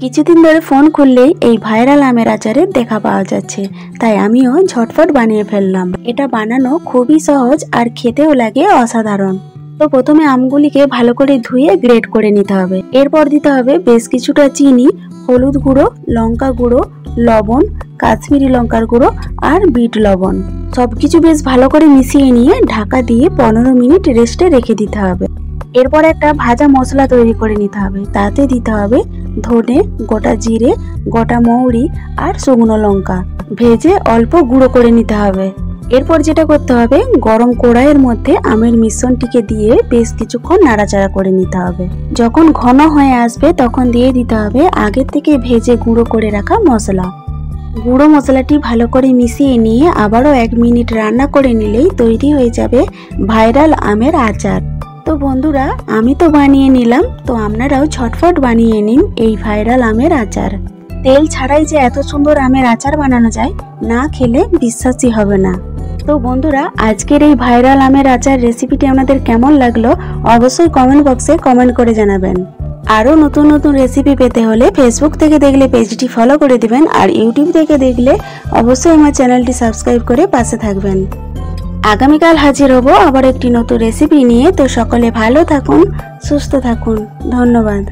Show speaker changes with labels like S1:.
S1: কিছুদিন ধরে ফোন খুললেই এই ভাইরাল আমের আচারের দেখা পাওয়া যাচ্ছে, তাই আমিও ঝটফট বানিয়ে ফেললাম। এটা বানানো খুবই সহজ আর খেতেও লাগে অসাধারণ। তো প্রথমে আমগুলিকে ভালো করে ধুয়ে গ্রেট করে নিতে হবে। এরপর দিতে হবে বেশ কিছুটা চিনি, হলুদ গুঁড়ো, লঙ্কা গুঁড়ো, লবণ, কাশ্মীরি লঙ্কার গুঁড়ো আর বিট লবণ। সবকিছু বেশ ভালো করে মিশিয়ে নিয়ে ঢাকা দিয়ে 15 মিনিট রেস্টে রেখে দিতে হবে। এরপর একটা ভাজা মশলা তৈরি করে নিতে হবে। তাতে দিতে হবে ধনে, গোটা জিরে, গোটা মৌরি আর শুকনো লঙ্কা ভেজে অল্প গুঁড়ো করে নিতে হবে। এরপর যেটা করতে হবে, গরম কড়াইয়ের মধ্যে আমের মিশ্রণটিকে দিয়ে বেশ কিছুক্ষণ নাড়াচাড়া করে নিতে হবে। যখন ঘন হয়ে আসবে তখন দিয়ে দিতে হবে আগের থেকে ভেজে গুঁড়ো করে রাখা মশলা। গুঁড়ো মশলাটি ভালো করে মিশিয়ে নিয়ে আবারও 1 মিনিট রান্না করে নিলেই তৈরি হয়ে যাবে ভাইরাল আমের আচার। তো বন্ধুরা, আমি তো বানিয়ে নিলাম, তো আপনারাও ঝটফট বানিয়ে নিন এই ভাইরাল আমের আচার। তেল ছাড়াই যে এত সুন্দর আমের আচার বানানো যায়, না খেলে বিশ্বাসই হবে না। তো বন্ধুরা, আজকের এই ভাইরাল আমের আচার রেসিপিটি আপনাদের কেমন লাগলো অবশ্যই কমেন্ট বক্সে কমেন্ট করে জানাবেন। আরও নতুন নতুন রেসিপি পেতে হলে ফেসবুক থেকে দেখলে পেজটি ফলো করে দিবেন, আর ইউটিউব থেকে দেখলে অবশ্যই আমার চ্যানেলটি সাবস্ক্রাইব করে পাশে থাকবেন। আগামীকাল হাজির হব আবার একটি নতুন রেসিপি নিয়ে। তো সকলে ভালো থাকুন, সুস্থ থাকুন। ধন্যবাদ।